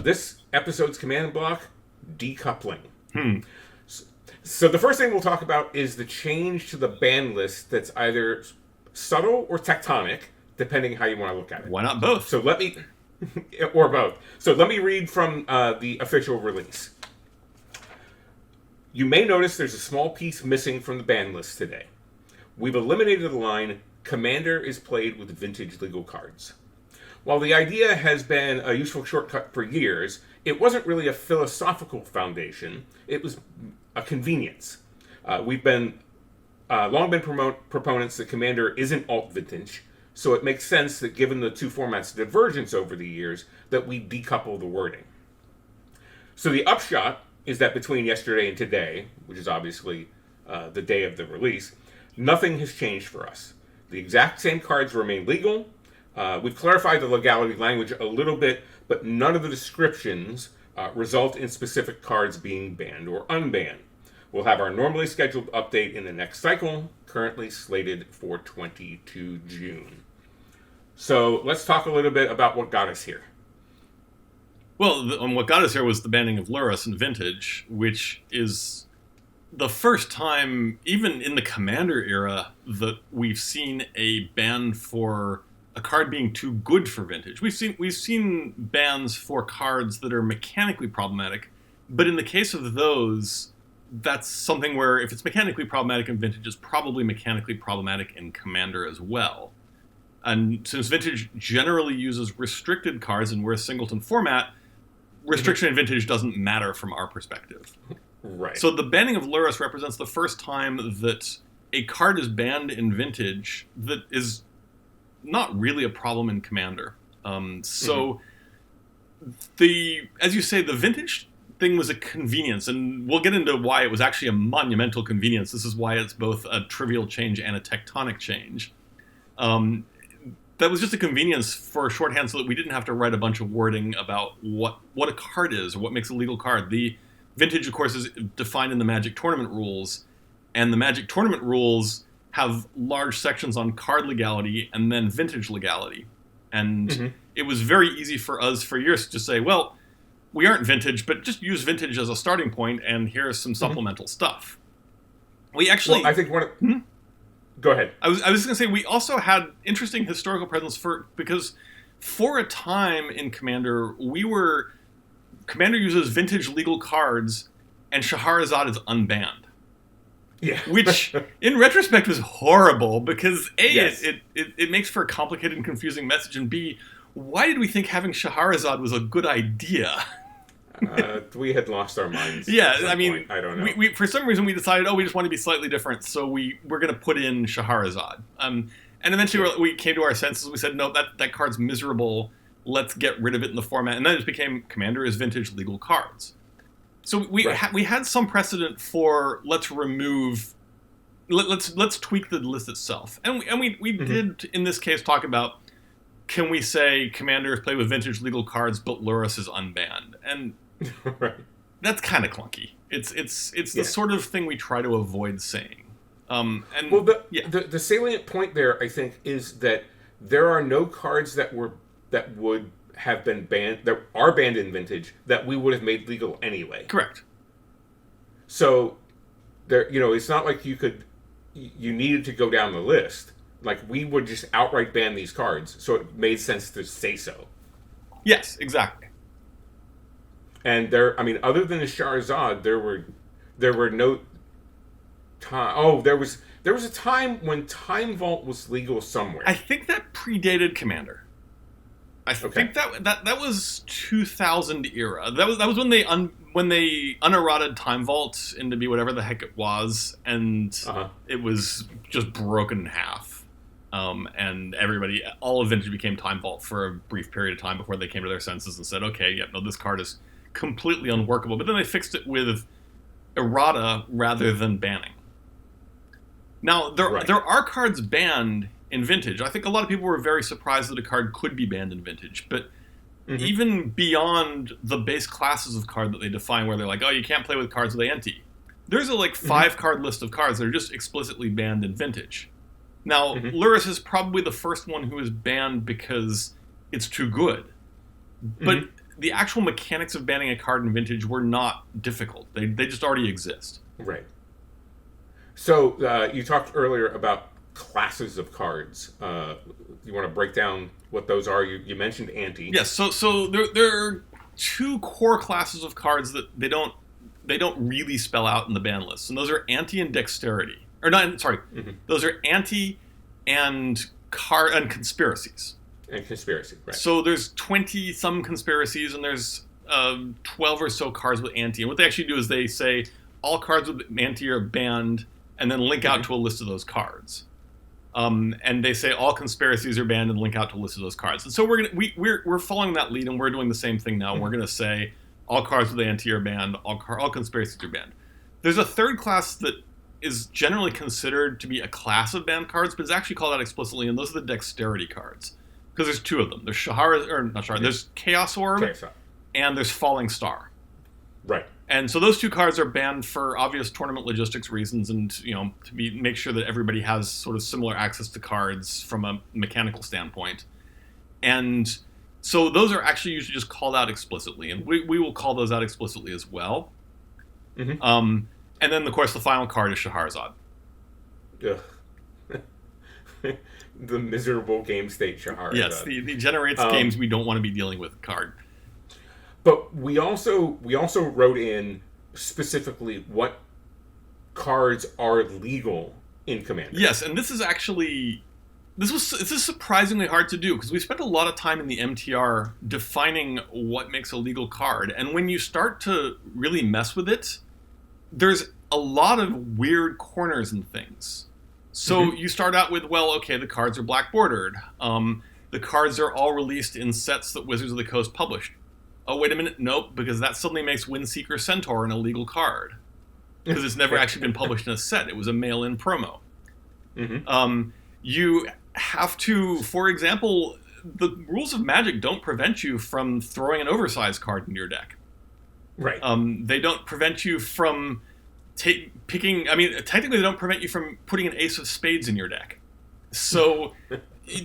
This episode's command block, decoupling. So the first thing we'll talk about is the change to the ban list that's either subtle or tectonic, depending how you want to look at it. Why not both? So let me... or both. So let me read from the official release. You may notice there's a small piece missing from the ban list today. We've eliminated the line, Commander is played with vintage legal cards. While the idea has been a useful shortcut for years, it wasn't really a philosophical foundation. It was a convenience. We've been long been proponents that Commander isn't alt vintage, so it makes sense that given the two formats' divergence over the years, that we decouple the wording. So the upshot is that between yesterday and today, which is obviously the day of the release, nothing has changed for us. The exact same cards remain legal. We've clarified the legality language a little bit, but none of the descriptions result in specific cards being banned or unbanned. We'll have our normally scheduled update in the next cycle, currently slated for 22 June. So let's talk a little bit about what got us here. Well, what got us here was the banning of Loras and Vintage, which is the first time, even in the Commander era, that we've seen a ban for a card being too good for Vintage. We've seen bans for cards that are mechanically problematic, but in the case of those, that's something where if it's mechanically problematic in Vintage, it's probably mechanically problematic in Commander as well. And since Vintage generally uses restricted cards and we're a singleton format, restriction in Vintage doesn't matter from our perspective. Right. So the banning of Loras represents the first time that a card is banned in Vintage that is not really a problem in Commander. As you say, the Vintage thing was a convenience, and we'll get into why it was actually a monumental convenience. This is why it's both a trivial change and a tectonic change. That was just a convenience for shorthand so that we didn't have to write a bunch of wording about what a card is or what makes a legal card. The Vintage, of course, is defined in the Magic Tournament rules, and the Magic Tournament rules have large sections on card legality and then Vintage legality. And it was very easy for us for years to say, well, we aren't Vintage, but just use Vintage as a starting point, and here's some supplemental stuff. We actually... Well, I think one of... Go ahead. I was just going to say, we also had interesting historical presence because for a time in Commander, Commander uses Vintage legal cards, and Scheherazade is unbanned. Yeah. Which, in retrospect, was horrible, because A, yes. it makes for a complicated and confusing message, and B, why did we think having Scheherazade was a good idea? We had lost our minds. Yeah, I mean, I don't know. We for some reason we decided, we just want to be slightly different, so we're going to put in Scheherazade. And eventually we came to our senses. We said, no, that card's miserable. Let's get rid of it in the format. And then it just became Commander is Vintage legal cards. So we had some precedent for let's tweak the list itself. And we did in this case talk about, can we say Commanders play with Vintage legal cards, but Loras is unbanned? And right. That's kind of clunky. It's the sort of thing we try to avoid saying. The salient point there, I think, is that there are no cards that would have been banned, that are banned in Vintage, that we would have made legal anyway. Correct. So there, it's not like you needed to go down the list. Like, we would just outright ban these cards, so it made sense to say so. Yes, exactly. And other than the Scheherazade, there were no time. Oh, there was a time when Time Vault was legal somewhere. I think that predated Commander. I think that was 2000 era. That was when they uneroded Time Vault into be whatever the heck it was, and it was just broken in half. And all of Vintage became Time Vault for a brief period of time before they came to their senses and said, okay, this card is completely unworkable. But then they fixed it with errata rather than banning. Now, there are cards banned in Vintage. I think a lot of people were very surprised that a card could be banned in Vintage. But even beyond the base classes of card that they define, where they're like, you can't play with cards with Ante, there's a 5-card list of cards that are just explicitly banned in Vintage. Now, Loras is probably the first one who is banned because it's too good. But the actual mechanics of banning a card in Vintage were not difficult. They just already exist. Right. So you talked earlier about classes of cards. You want to break down what those are? You mentioned ante. Yes. So there are two core classes of cards that they don't really spell out in the ban list, and those are ante and dexterity. Or not. Sorry. Mm-hmm. Those are ante and conspiracies. And conspiracy, right. So there's 20-some conspiracies, and there's 12 or so cards with ante. And what they actually do is they say all cards with ante are banned, and then link out to a list of those cards. And they say all conspiracies are banned, and link out to a list of those cards. And so we're following that lead, and we're doing the same thing now. Mm-hmm. We're going to say all cards with ante are banned, all conspiracies are banned. There's a third class that is generally considered to be a class of banned cards, but it's actually called out explicitly, and those are the dexterity cards. Because there's two of them. There's there's Chaos Orb, and there's Falling Star. Right. And so those two cards are banned for obvious tournament logistics reasons, and to make sure that everybody has sort of similar access to cards from a mechanical standpoint. And so those are actually usually just called out explicitly, and we will call those out explicitly as well. Mm-hmm. And then, of course, the final card is Shahrazad. Ugh. The miserable game state Shahrazad. Yes, the generates games we don't want to be dealing with card. But we also wrote in specifically what cards are legal in Commander. Yes, and this is surprisingly hard to do because we spent a lot of time in the MTR defining what makes a legal card, and when you start to really mess with it, there's a lot of weird corners and things. So you start out with, the cards are black bordered. The cards are all released in sets that Wizards of the Coast published. Oh, wait a minute, nope, because that suddenly makes Windseeker Centaur an illegal card. Because it's never actually been published in a set. It was a mail-in promo. Mm-hmm. You have to, for example, the rules of Magic don't prevent you from throwing an oversized card into your deck. Right. They don't prevent you from technically they don't prevent you from putting an ace of spades in your deck. So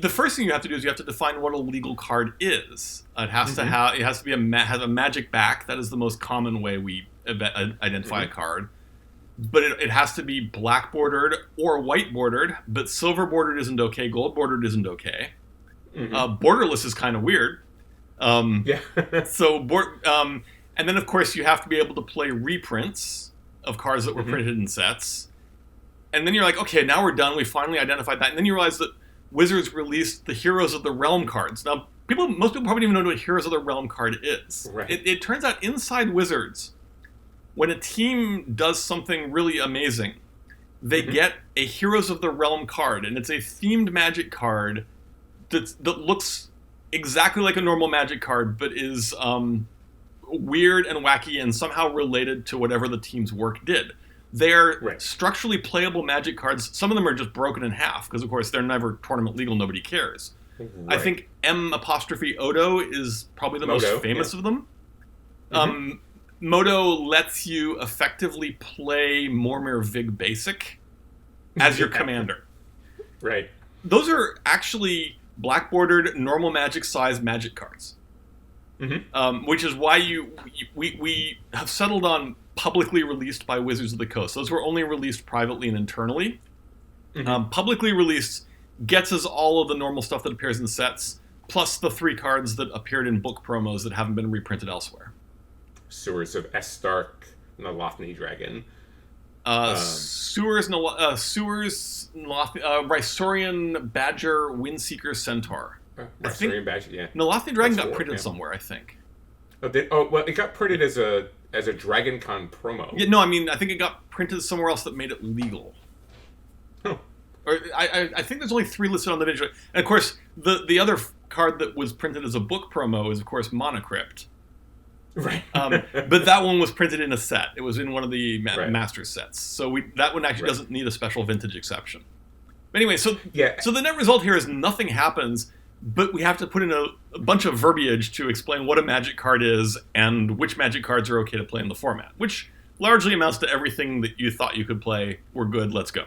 the first thing you have to do is you have to define what a legal card is. It has to have has a magic back. That is the most common way we identify a card. But it has to be black bordered or white bordered, but silver bordered isn't okay, gold bordered isn't okay. Borderless is kind of weird. And then of course you have to be able to play reprints of cards that were printed in sets. And then you're like, okay, now we're done. We finally identified that. And then you realize that Wizards released the Heroes of the Realm cards. Now, most people probably don't even know what a Heroes of the Realm card is. Right. It turns out inside Wizards, when a team does something really amazing, they get a Heroes of the Realm card. And it's a themed Magic card that looks exactly like a normal Magic card, but is weird and wacky and somehow related to whatever the team's work did. They're structurally playable Magic cards. Some of them are just broken in half because, of course, they're never tournament legal. Nobody cares. Right. I think M''Odo is probably the most famous of them. Modo lets you effectively play Mormir Vig Basic as your commander. Right. Those are actually black-bordered, normal Magic-sized Magic cards. Which is why we have settled on publicly released by Wizards of the Coast. Those were only released privately and internally. Publicly released gets us all of the normal stuff that appears in sets, plus the 3 cards that appeared in book promos that haven't been reprinted elsewhere. Sewers of Estark, Nalothni Dragon. Rysorian Badger, Windseeker Centaur. Rysorian Badger, yeah. Nalothni Dragon got printed somewhere, I think. It got printed as a Dragon Con promo. Yeah, no, I think it got printed somewhere else that made it legal. Huh. Or I think there's only 3 listed on the Vintage. And of course, the other card that was printed as a book promo is, of course, Monocrypt. Right. But that one was printed in a set. It was in one of the master sets. So that one actually doesn't need a special Vintage exception. Anyway, so the net result here is nothing happens, but we have to put in a bunch of verbiage to explain what a Magic card is and which Magic cards are okay to play in the format, which largely amounts to everything that you thought you could play. We're good, let's go.